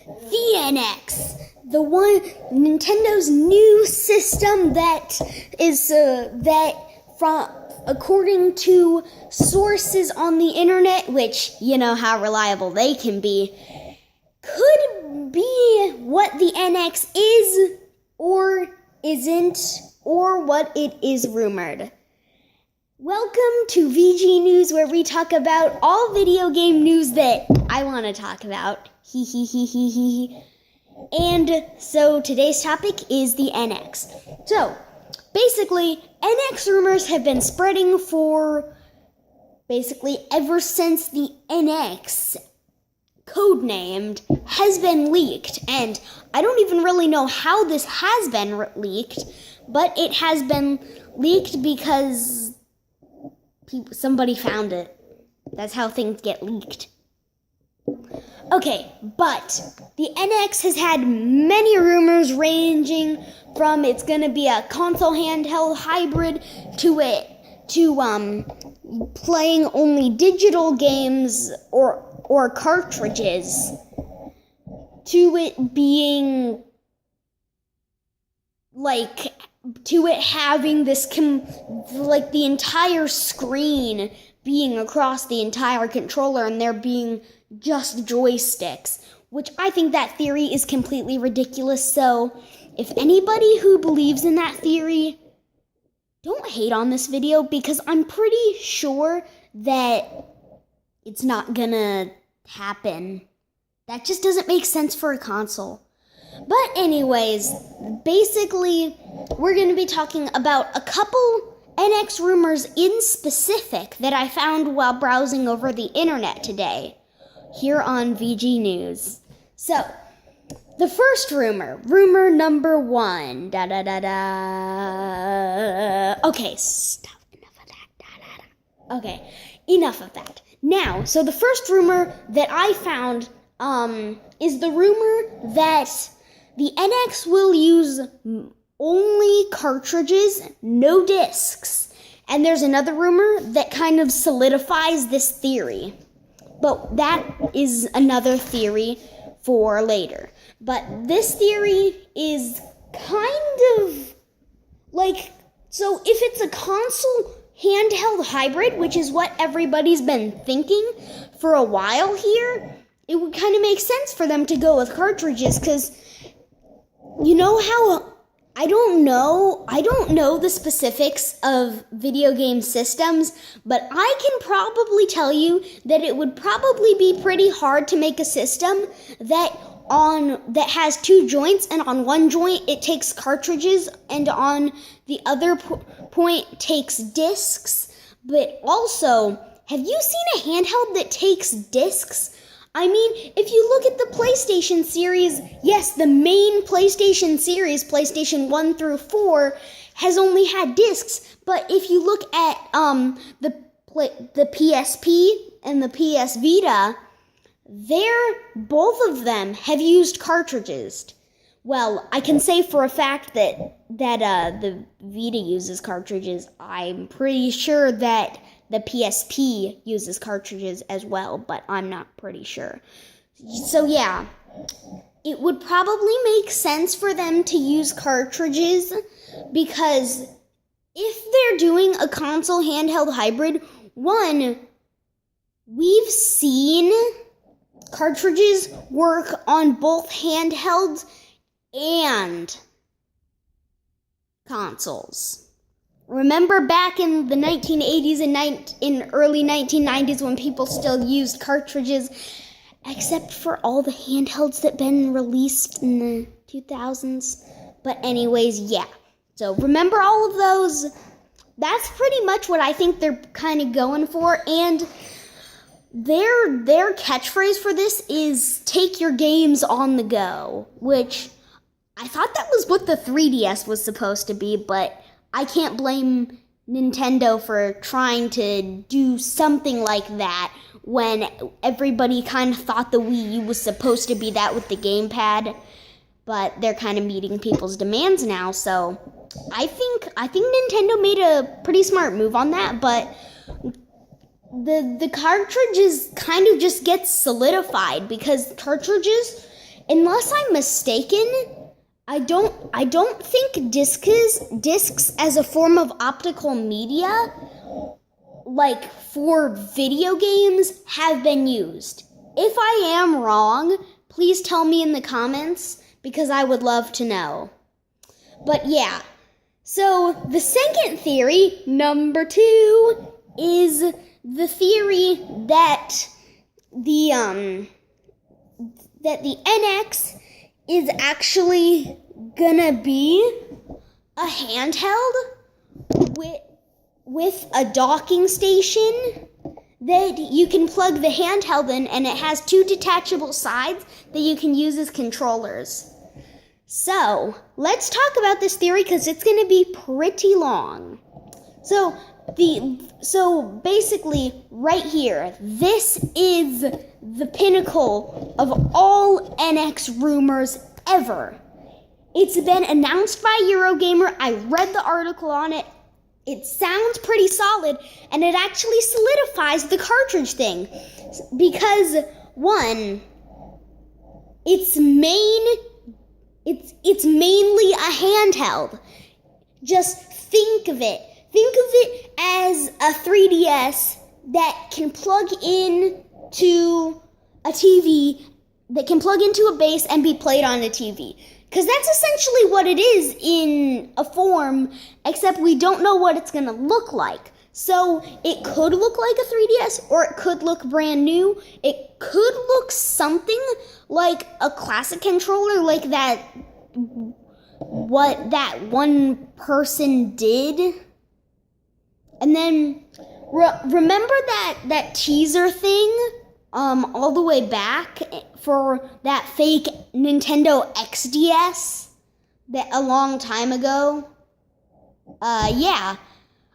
the NX, the one Nintendo's new system that is according to sources on the internet, which you know how reliable they can be, could be what the NX is or isn't, or what it is rumored. Welcome to VG News, where we talk about all video game news that I want to talk about. And so today's topic is the NX. So, basically, NX rumors have been spreading for basically ever since the NX, codenamed, has been leaked. And I don't even really know how this has been leaked, but it has been leaked because somebody found it. That's how things get leaked. Okay, but the NX has had many rumors ranging from it's going to be a console handheld hybrid to playing only digital games or cartridges, to it being to it having this the entire screen being across the entire controller and there being just joysticks, which I think that theory is completely ridiculous. So if anybody who believes in that theory, don't hate on this video, because I'm pretty sure that it's not gonna happen. That just doesn't make sense for a console. But anyways, basically, we're going to be talking about a couple NX rumors in specific that I found while browsing over the internet today, here on VG News. So, the first rumor number one, Okay, stop, enough of that, Okay, enough of that. Now, so the first rumor that I found, is the rumor that the NX will use only cartridges, no discs. And there's another rumor that kind of solidifies this theory. But that is another theory for later. But this theory is kind of so if it's a console handheld hybrid, which is what everybody's been thinking for a while here, it would kind of make sense for them to go with cartridges, because you know how, I don't know the specifics of video game systems, but I can probably tell you that it would probably be pretty hard to make a system that has two joints, and on one joint it takes cartridges, and on the other point takes discs. But also, have you seen a handheld that takes discs? I mean, if you look at the PlayStation series, yes, the main PlayStation series, PlayStation 1 through 4, has only had discs. But if you look at the PSP and the PS Vita, both of them have used cartridges. Well, I can say for a fact that the Vita uses cartridges. I'm pretty sure that the PSP uses cartridges as well, but I'm not pretty sure. So yeah, it would probably make sense for them to use cartridges, because if they're doing a console handheld hybrid, one, we've seen cartridges work on both handhelds and consoles. Remember back in the 1980s and in early 1990s when people still used cartridges, except for all the handhelds that been released in the 2000s. But anyways, yeah. So remember all of those? That's pretty much what I think they're kind of going for. And their catchphrase for this is take your games on the go, which I thought that was what the 3DS was supposed to be, but I can't blame Nintendo for trying to do something like that when everybody kind of thought the Wii U was supposed to be that with the gamepad, but they're kind of meeting people's demands now. So I think Nintendo made a pretty smart move on that, but the cartridges kind of just get solidified, because cartridges unless I'm mistaken, I don't think discs as a form of optical media, like for video games, have been used. If I am wrong, please tell me in the comments, because I would love to know. But yeah, so the second theory, number 2, is the theory that the NX is actually gonna be a handheld with a docking station that you can plug the handheld in, and it has 2 detachable sides that you can use as controllers. So, let's talk about this theory because it's going to be pretty long. So basically, right here, this is the pinnacle of all NX rumors ever. It's been announced by Eurogamer. I read the article on it. It sounds pretty solid, and it actually solidifies the cartridge thing. Because, one, it's mainly a handheld. Just think of it. Think of it as a 3DS that can plug in to a TV, that can plug into a base and be played on a TV. Because that's essentially what it is in a form, except we don't know what it's going to look like. So it could look like a 3DS, or it could look brand new. It could look something like a classic controller, like what that one person did. And then, remember that teaser thing, all the way back for that fake Nintendo XDS that a long time ago? Yeah.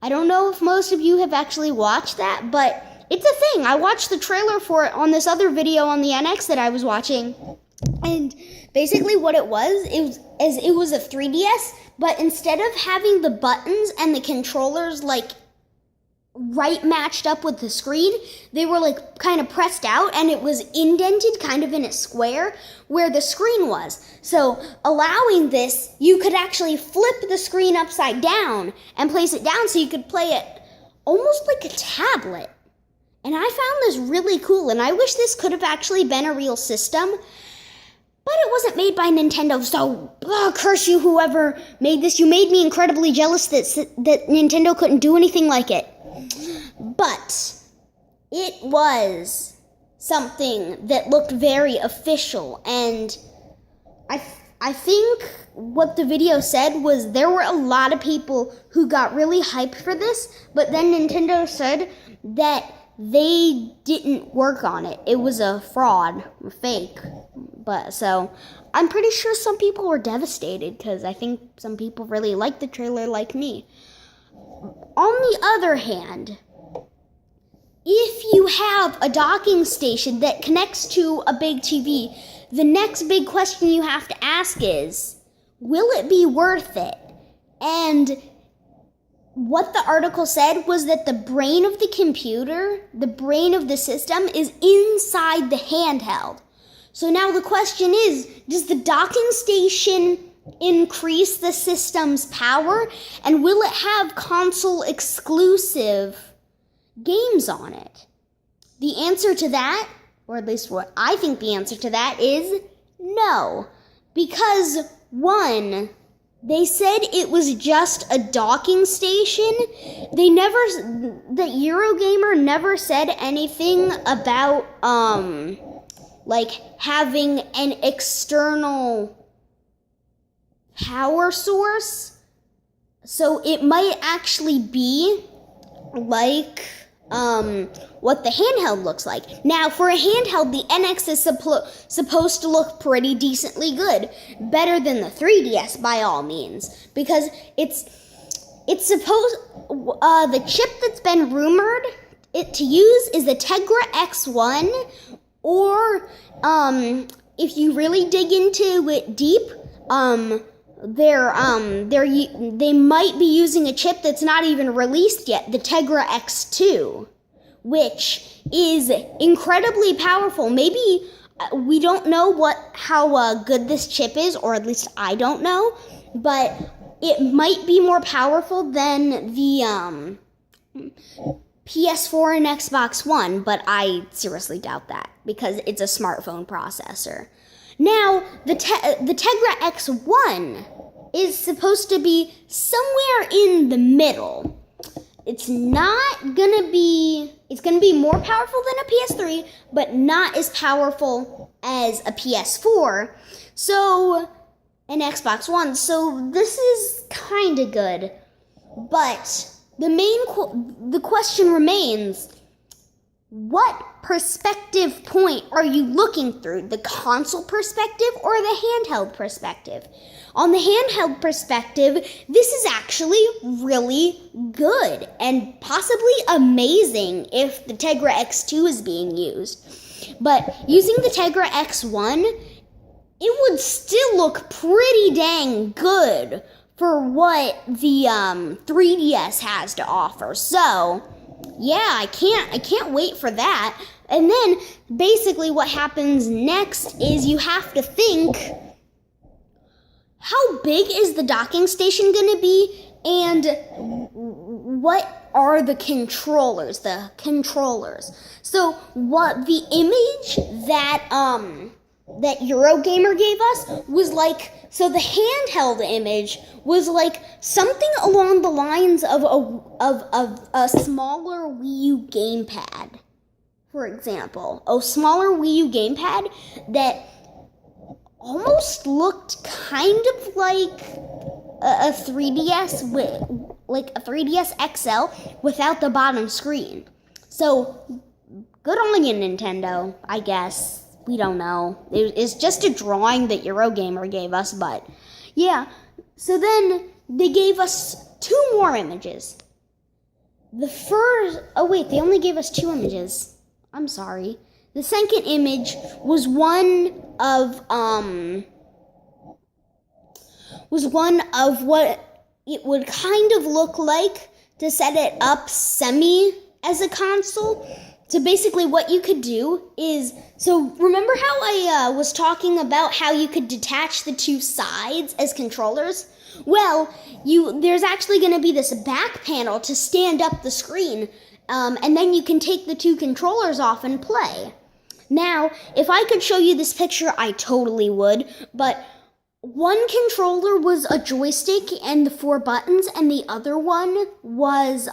I don't know if most of you have actually watched that, but it's a thing. I watched the trailer for it on this other video on the NX that I was watching. And basically what it was a 3DS, but instead of having the buttons and the controllers like right matched up with the screen, they were like kind of pressed out, and it was indented kind of in a square where the screen was. So allowing this, you could actually flip the screen upside down and place it down so you could play it almost like a tablet. And I found this really cool, and I wish this could have actually been a real system. But it wasn't made by Nintendo, so curse you, whoever made this. You made me incredibly jealous that Nintendo couldn't do anything like it. But it was something that looked very official, and I think what the video said was there were a lot of people who got really hyped for this, but then Nintendo said that they didn't work on it. It was a fraud, a fake. But so I'm pretty sure some people were devastated because I think some people really liked the trailer like me. On the other hand, if you have a docking station that connects to a big TV, the next big question you have to ask is, will it be worth it? And what the article said was that the brain of the computer, the brain of the system, is inside the handheld. So now the question is, does the docking station increase the system's power? And will it have console exclusive games on it? The answer to that, or at least what I think the answer to that is no. Because one, they said it was just a docking station. The Eurogamer never said anything about, like having an external power source. So it might actually be like what the handheld looks like. Now, for a handheld, the NX is supposed to look pretty decently good. Better than the 3DS, by all means. Because it's supposed, the chip that's been rumored to use is the Tegra X1, or, if you really dig into it deep, they might be using a chip that's not even released yet, the Tegra X2, which is incredibly powerful. Maybe we don't know how good this chip is, or at least I don't know, but it might be more powerful than the PS4 and Xbox One, but I seriously doubt that because it's a smartphone processor. Now, the Tegra X1 is supposed to be somewhere in the middle. It's gonna be more powerful than a PS3, but not as powerful as a PS4. So, an Xbox One. So this is kind of good. But the question remains, what perspective point are you looking through? The console perspective or the handheld perspective? On the handheld perspective, this is actually really good and possibly amazing if the Tegra X2 is being used. But using the Tegra X1, it would still look pretty dang good for what the 3DS has to offer. So, yeah, I can't wait for that. And then basically what happens next is you have to think, how big is the docking station going to be, and what are the controllers? So what the image that Eurogamer gave us was like, so the handheld image was like something along the lines of a smaller Wii U gamepad, for example. A smaller Wii U gamepad that almost looked kind of like a 3DS like a 3DS XL without the bottom screen. So good on you, Nintendo, I guess. We don't know. It's just a drawing that Eurogamer gave us, but yeah. So then they gave us 2 more images. The first, they only gave us 2 images. I'm sorry. The second image was one of what it would kind of look like to set it up semi as a console. So basically what you could do is, so remember how I was talking about how you could detach the 2 sides as controllers? Well, there's actually going to be this back panel to stand up the screen, and then you can take the 2 controllers off and play. Now, if I could show you this picture, I totally would, but one controller was a joystick and the 4 buttons, and the other one was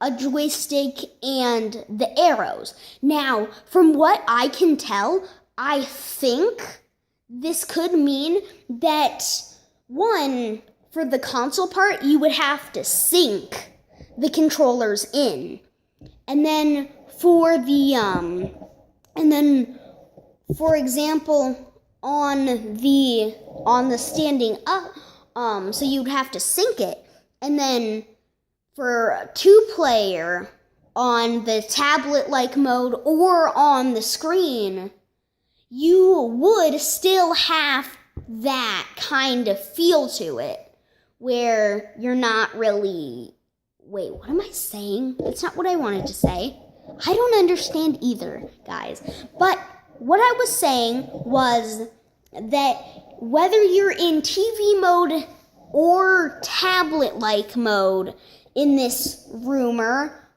a joystick and the arrows. Now, from what I can tell, I think this could mean that, one, for the console part, you would have to sync the controllers in. And then for the, for example, on the standing up, so you'd have to sync it. And then for 2-player on the tablet-like mode or on the screen, you would still have that kind of feel to it, where you're not really... Wait, what am I saying? That's not what I wanted to say. I don't understand either, guys. But what I was saying was that whether you're in TV mode or tablet-like mode in this rumor,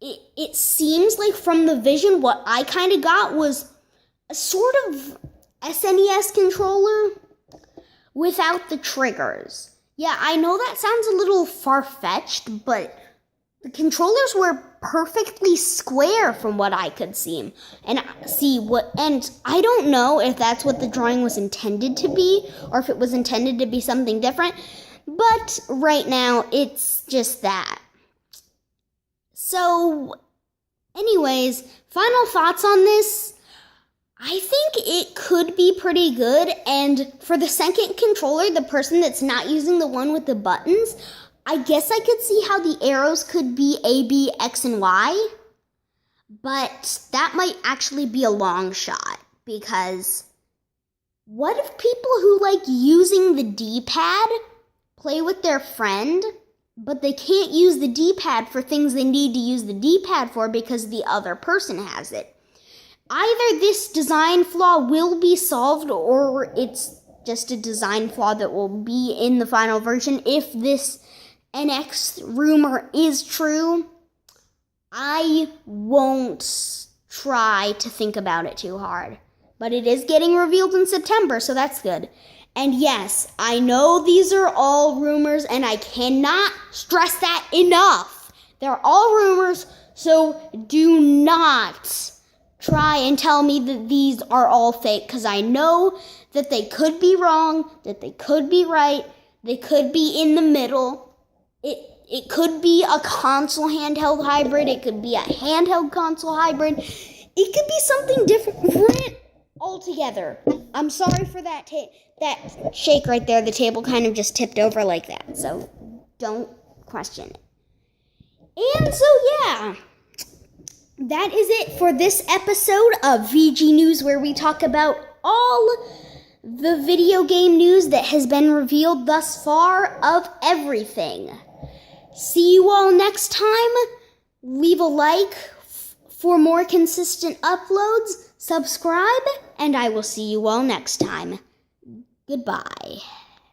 it seems like from the vision, what I kind of got was a sort of SNES controller without the triggers. Yeah, I know that sounds a little far-fetched, but the controllers were perfectly square from what I could see. And I don't know if that's what the drawing was intended to be, or if it was intended to be something different, but right now it's just that. So, anyways, final thoughts on this. I think it could be pretty good, and for the second controller, the person that's not using the one with the buttons, I guess I could see how the arrows could be A, B, X, and Y, but that might actually be a long shot, because what if people who like using the D-pad play with their friend? but they can't use the D-pad for things they need to use the D-pad for because the other person has it. Either this design flaw will be solved, or it's just a design flaw that will be in the final version. If this NX rumor is true, I won't try to think about it too hard. But it is getting revealed in September, so that's good. And yes, I know these are all rumors, and I cannot stress that enough. They're all rumors, so do not try and tell me that these are all fake, because I know that they could be wrong, that they could be right, they could be in the middle. It could be a console handheld hybrid, it could be a handheld console hybrid, it could be something different altogether. I'm sorry for that that shake right there. The table kind of just tipped over like that, so don't question it. And so yeah, that is it for this episode of VG News, where we talk about all the video game news that has been revealed thus far of everything. See you all next time. Leave a like for more consistent uploads. Subscribe, and I will see you all next time. Goodbye.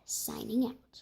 Signing out.